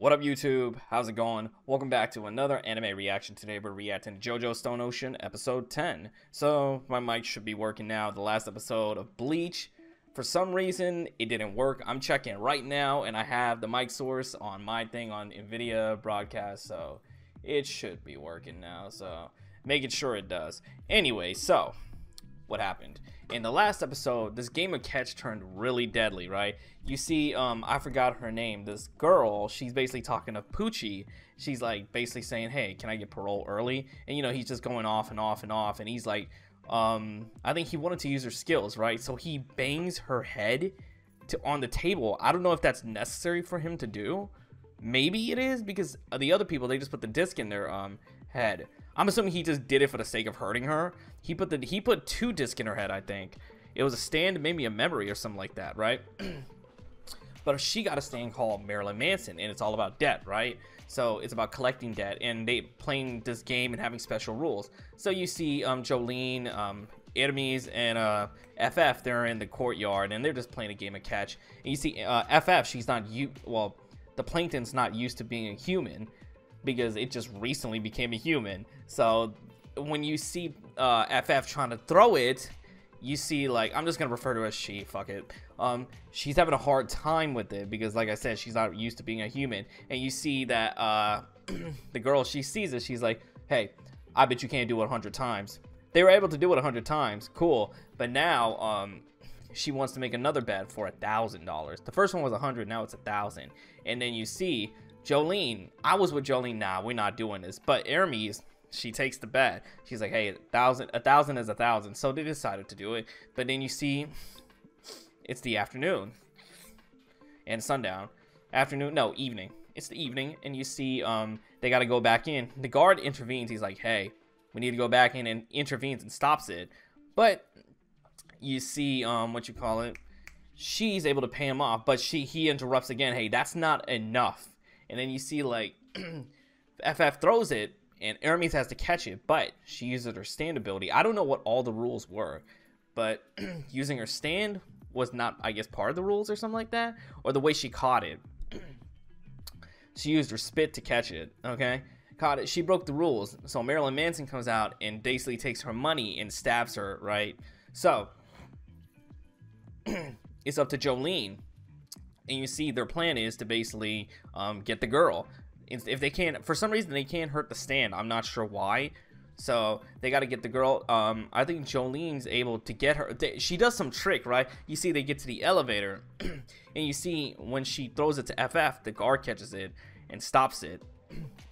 What up, YouTube? How's it going? Welcome back to another anime reaction. Today we're reacting to JoJo's Stone Ocean episode 10. So my mic should be working now. The last episode of Bleach, for some reason it didn't work. I'm checking right now and I have the mic source on my thing on NVIDIA broadcast, so it should be working now, so making sure it does. Anyway, so what happened in the last episode? This game of catch turned really deadly, right? You see, I forgot her name, this girl, she's basically talking to Poochie. She's like basically saying, hey, can I get parole early? And you know, he's just going off and off and off, and he's like, I think he wanted to use her skills, right? So he bangs her head on the table. I don't know if that's necessary for him to do. Maybe it is, because the other people, they just put the disc in their head. I'm assuming he just did it for the sake of hurting her. He put two discs in her head, I think. It was a stand, maybe a memory or something like that, right? But she got a stand called Marilyn Manson, and it's all about debt, right? So it's about collecting debt, and they playing this game and having special rules. So you see Jolene, Hermes, and FF, they're in the courtyard, and they're just playing a game of catch. And you see FF, she's not, well, the plankton's not used to being a human, because it just recently became a human. So when you see FF trying to throw it, you see, like, I'm just gonna refer to her as she, fuck it. She's having a hard time with it because, like I said, she's not used to being a human. And you see that the girl, she sees it, she's like, hey, I bet you can't do it 100 times. They were able to do it 100 times, cool. But now she wants to make another bet for $1,000. The first one was 100, now it's 1,000. And then you see Jolene. I was with Jolene. Nah, we're not doing this. But Hermes, she takes the bet. She's like, hey, 1,000 is 1,000. So they decided to do it. But then you see, it's the afternoon and sundown. Afternoon, no, evening. It's the evening, and you see they got to go back in. The guard intervenes. He's like, hey, we need to go back in, and intervenes and stops it. But you see, what you call it? She's able to pay him off, but he interrupts again. Hey, that's not enough. And then you see, like, FF throws it, and Hermes has to catch it, but she uses her stand ability. I don't know what all the rules were, but using her stand was not, I guess, part of the rules or something like that, or the way she caught it. She used her spit to catch it, okay? Caught it. She broke the rules. So Marilyn Manson comes out and basically takes her money and stabs her, right? So it's up to Jolene. And you see their plan is to basically get the girl. If they can't, for some reason, they can't hurt the stand. I'm not sure why. So they got to get the girl. I think Jolene's able to get her. She does some trick, right? You see they get to the elevator. And you see when she throws it to FF, the guard catches it and stops it.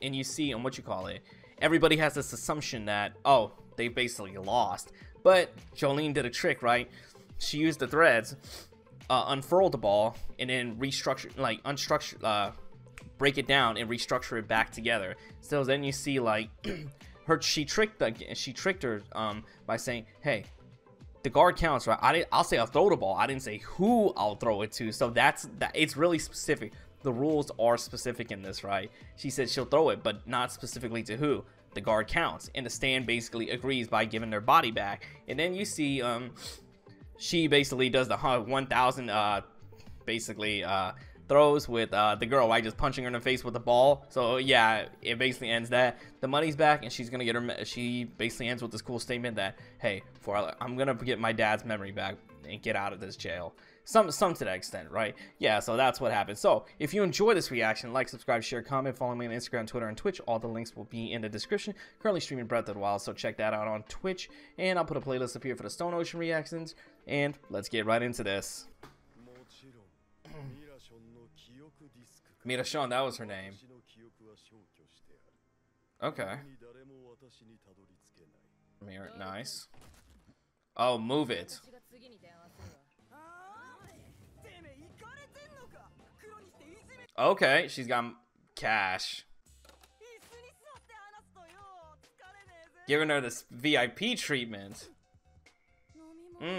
And you see, on what you call it, everybody has this assumption that, oh, they basically lost. But Jolene did a trick, right? She used the threads, unfurled the ball, and then restructure, like unstructure, break it down and restructure it back together. So then you see, like, she tricked her by saying, hey, the guard counts, right? I'll say I'll throw the ball. I didn't say who I'll throw it to. So that's that. It's really specific. The rules are specific in this, right? She said she'll throw it, but not specifically to who. The guard counts, and the stand basically agrees by giving their body back. And then you see she basically does the 1,000 basically throws with the girl, right? Just punching her in the face with the ball. So yeah, it basically ends that. The money's back, and she's gonna get her. She basically ends with this cool statement that, hey, I'm gonna get my dad's memory back and get out of this jail. Some to that extent, right? Yeah, so that's what happened. So if you enjoy this reaction, like, subscribe, share, comment, follow me on Instagram, Twitter, and Twitch. All the links will be in the description. Currently streaming Breath of the Wild, so check that out on Twitch. And I'll put a playlist up here for the Stone Ocean reactions. And let's get right into this. Mirashon, that was her name. Okay. Nice. Oh, move it. Okay, she's got cash. Giving her this VIP treatment.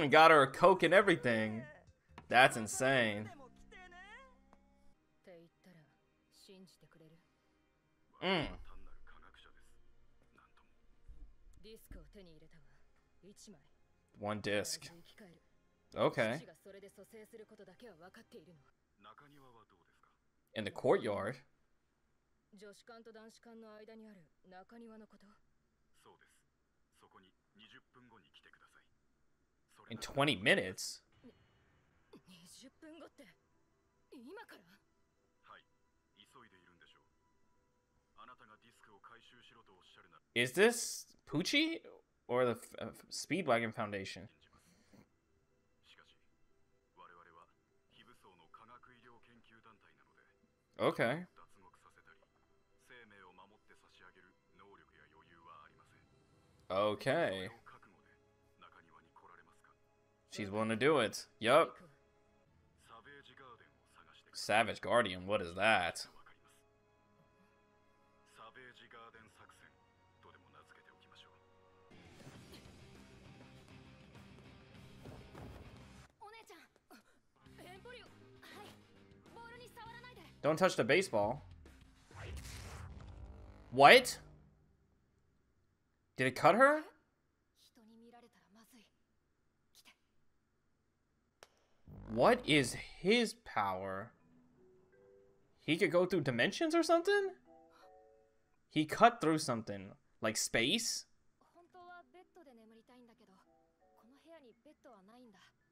Got her a Coke and everything. That's insane. One disc. Okay. In the courtyard? In 20 minutes? Is this Poochie or the Speedwagon Foundation? Okay. Okay. She's willing to do it. Yup. Savage Guardian, what is that? Don't touch the baseball. What? Did it cut her? What is his power? He could go through dimensions or something? He cut through something. Like space?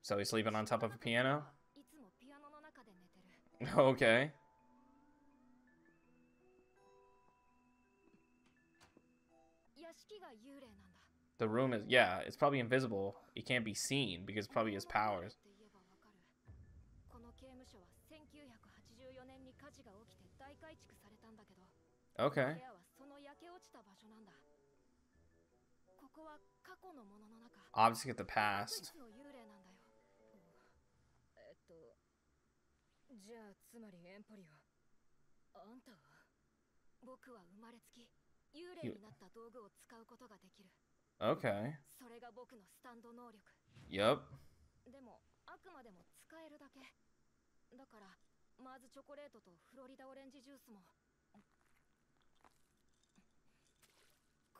So he's sleeping on top of a piano? Okay. The room is, yeah, it's probably invisible. It can't be seen because it's probably his powers. Okay. Obviously at the past. Okay. Yup.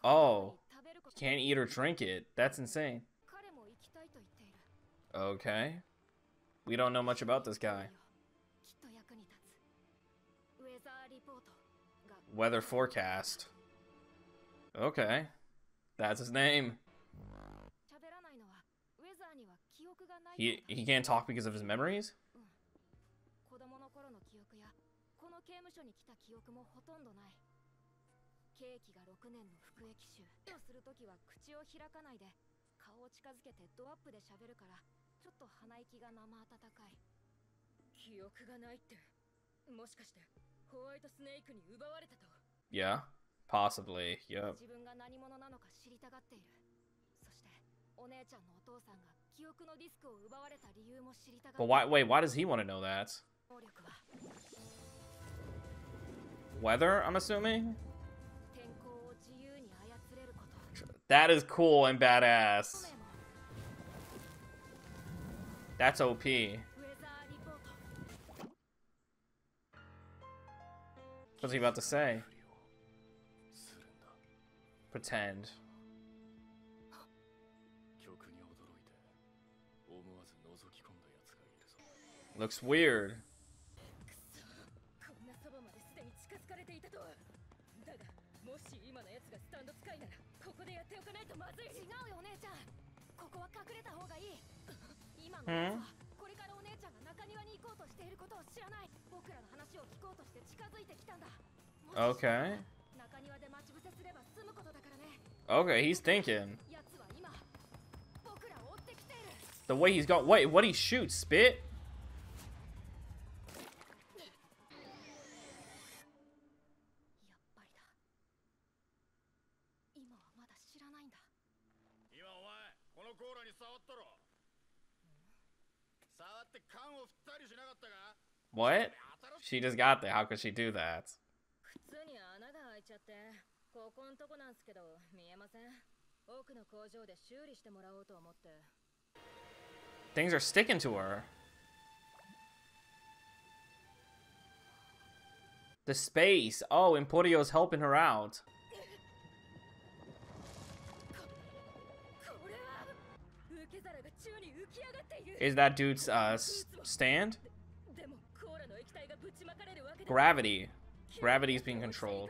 Oh. Can't eat or drink it. That's insane. Okay. We don't know much about this guy. Weather forecast. Okay. That's his name. He can't talk because of his memories? Yeah, possibly. Yep. But why? Wait, why does he want to know that? Weather, I'm assuming? That is cool and badass. That's OP. What's he about to say? Pretend. Looks weird. Hmm? Okay. Okay, he's thinking. The way he's got. Wait, what he shoots? Spit? What? She just got there. How could she do that? Things are sticking to her. The space. Oh, Emporio's helping her out. Is that dude's stand? Gravity. Gravity's being controlled.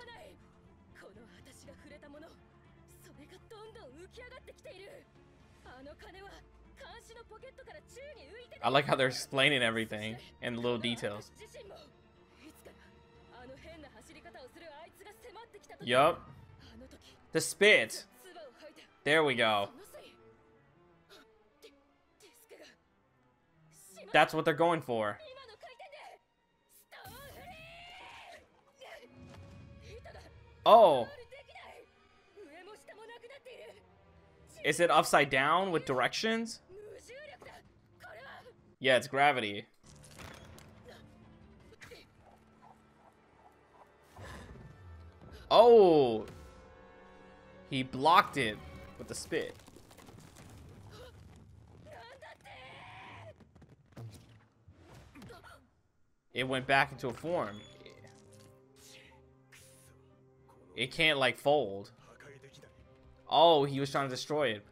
I like how they're explaining everything and little details. Yup. The spit. There we go. That's what they're going for. Oh. Is it upside down with directions? Yeah, it's gravity. Oh. He blocked it with the spit. It went back into a form. It can't like fold. Oh, he was trying to destroy it.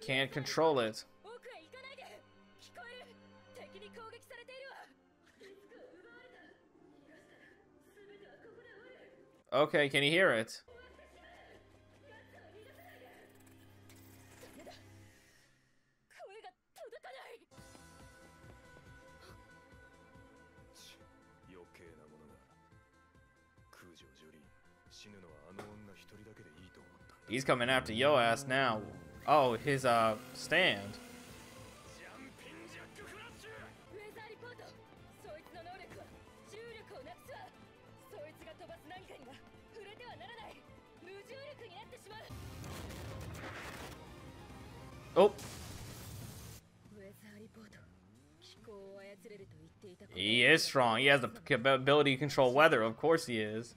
Can't control it. Okay, can you hear it? He's coming after your ass now. Oh, his stand. Oh. He is strong. He has the ability to control weather. Of course he is.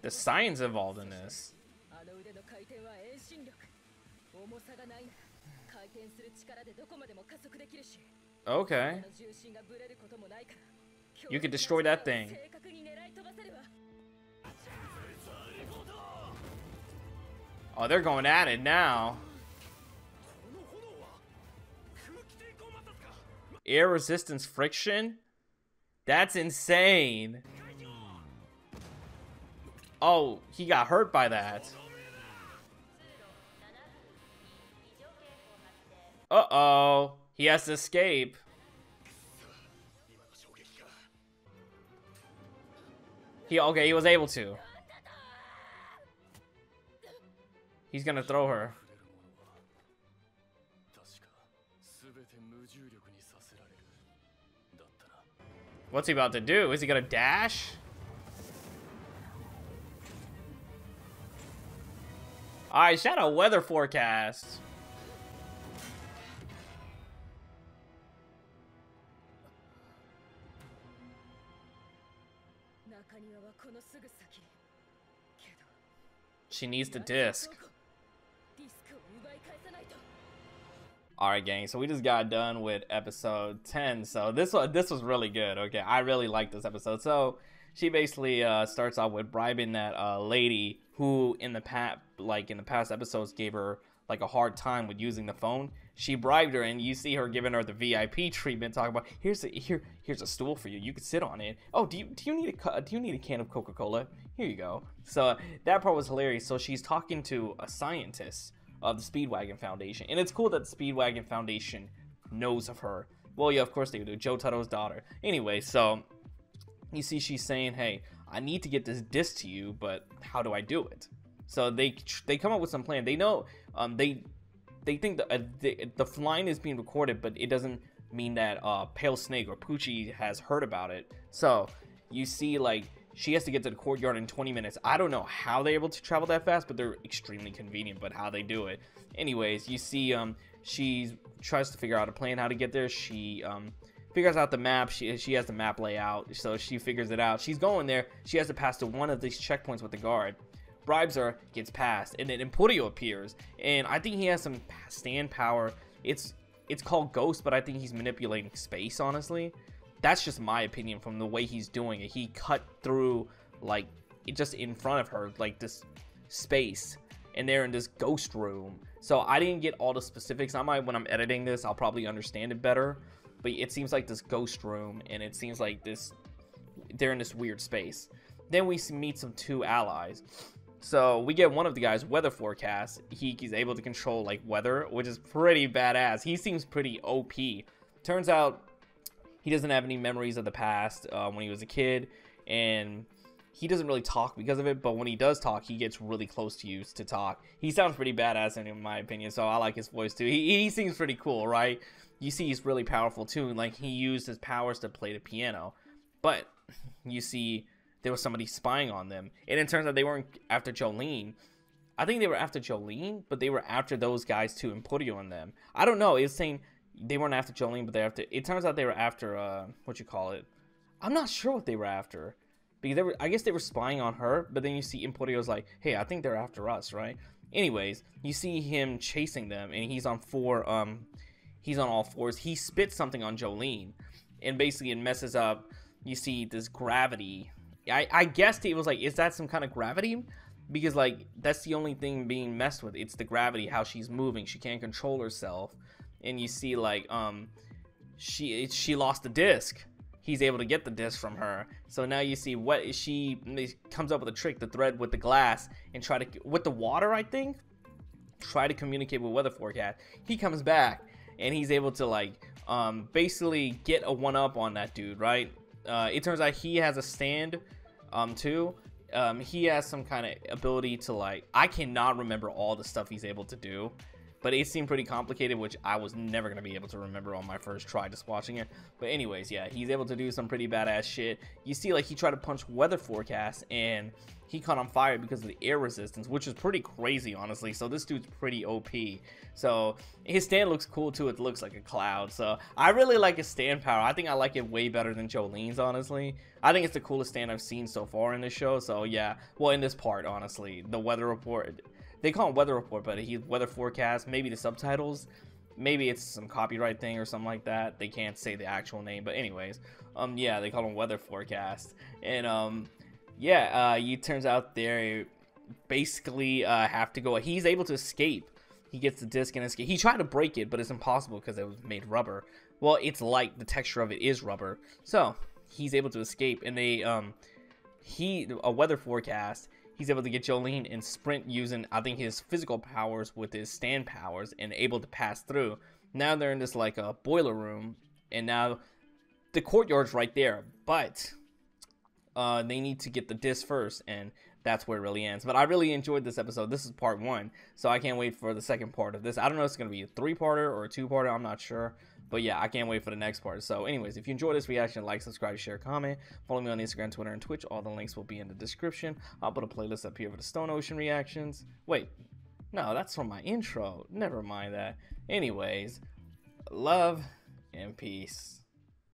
The science involved in this. Okay. You can destroy that thing. Oh, they're going at it now. Air resistance friction? That's insane. Oh, he got hurt by that. Uh-oh. He has to escape. Okay, he was able to. He's gonna throw her. What's he about to do? Is he gonna dash? Alright, shadow weather forecast. She needs the disc. Alright, gang, so we just got done with episode 10. So this was really good. Okay, I really like this episode. So she basically starts off with bribing that lady who in the past episodes gave her like a hard time with using the phone. She bribed her, and you see her giving her the VIP treatment, talking about here's a stool for you. You can sit on it. Oh, do you need a can of Coca-Cola? Here you go. So that part was hilarious. So she's talking to a scientist of the Speedwagon Foundation, and it's cool that the Speedwagon Foundation knows of her. Well, yeah, of course they do. Jotaro's daughter. Anyway, so you see she's saying, hey, I need to get this disc to you, but how do I do it? So they come up with some plan. They know they think the flying is being recorded, but it doesn't mean that Pale Snake or Poochie has heard about it. So you see, like, she has to get to the courtyard in 20 minutes. I don't know how they're able to travel that fast, but they're extremely convenient, but how they do it. Anyways, you see she tries to figure out a plan how to get there. She figures out the map. She has the map layout, so she figures it out. She's going there. She has to pass to one of these checkpoints with the guard. Bribes her, gets past, and then Emporio appears, and I think he has some stand power. It's called Ghost, but I think he's manipulating space, honestly. That's just my opinion from the way he's doing it. He cut through like just in front of her, like this space, and they're in this ghost room. So I didn't get all the specifics. I might, when I'm editing this, I'll probably understand it better. But it seems like this ghost room, and it seems like they're in this weird space. Then we meet some 2 allies. So we get one of the guys' weather forecast. He's able to control like weather, which is pretty badass. He seems pretty OP. Turns out he doesn't have any memories of the past when he was a kid, and he doesn't really talk because of it. But when he does talk, he gets really close to you to talk. He sounds pretty badass in my opinion, so I like his voice too. He seems pretty cool, right? You see he's really powerful too, like he used his powers to play the piano. But you see there was somebody spying on them, and it turns out they weren't after Jolene. I think they were after Jolene, but they were after those guys too, Emporio and them. I don't know. It's saying they weren't after Jolene, but they're after. It turns out they were after what you call it. I'm not sure what they were after, because I guess they were spying on her. But then you see Emporio's like, hey, I think they're after us, right? Anyways, you see him chasing them, and he's on all fours. He spits something on Jolene, and basically it messes up. You see this gravity. I guessed it was like, is that some kind of gravity? Because like that's the only thing being messed with. It's the gravity, how she's moving. She can't control herself. And you see like she lost the disc. He's able to get the disc from her. So now you see what she comes up with a trick, the thread with the glass, and try to with the water, I think, try to communicate with weather forecast. He comes back and he's able to like basically get a 1-up on that dude, right? It turns out he has a stand too. He has some kind of ability to like, I cannot remember all the stuff he's able to do, but it seemed pretty complicated, which I was never going to be able to remember on my first try just watching it. But anyways, yeah, he's able to do some pretty badass shit. You see like he tried to punch weather forecast and he caught on fire because of the air resistance, which is pretty crazy, honestly. So this dude's pretty OP. So his stand looks cool too. It looks like a cloud. So I really like his stand power. I think I like it way better than Jolene's, honestly. I think it's the coolest stand I've seen so far in this show. So yeah, well, in this part, honestly, the weather report, they call it weather report, but he weather forecast, maybe the subtitles, maybe it's some copyright thing or something like that. They can't say the actual name, but anyways, yeah, they call him weather forecast. And yeah, it turns out they basically have to go. He's able to escape. He gets the disc and escape. He tried to break it, but it's impossible because it was made rubber. Well, it's light. The texture of it is rubber. So he's able to escape, and a weather forecast. He's able to get Jolene and sprint using, I think, his physical powers with his stand powers and able to pass through. Now they're in this like a boiler room, and now the courtyard's right there, but they need to get the disc first, and that's where it really ends. But I really enjoyed this episode. This is part 1, so I can't wait for the second part of this. I don't know if it's going to be a 3-parter or a 2-parter. I'm not sure. But yeah, I can't wait for the next part. So anyways, if you enjoyed this reaction, like, subscribe, share, comment. Follow me on Instagram, Twitter, and Twitch. All the links will be in the description. I'll put a playlist up here for the Stone Ocean reactions. Wait, no, that's from my intro. Never mind that. Anyways, love and peace.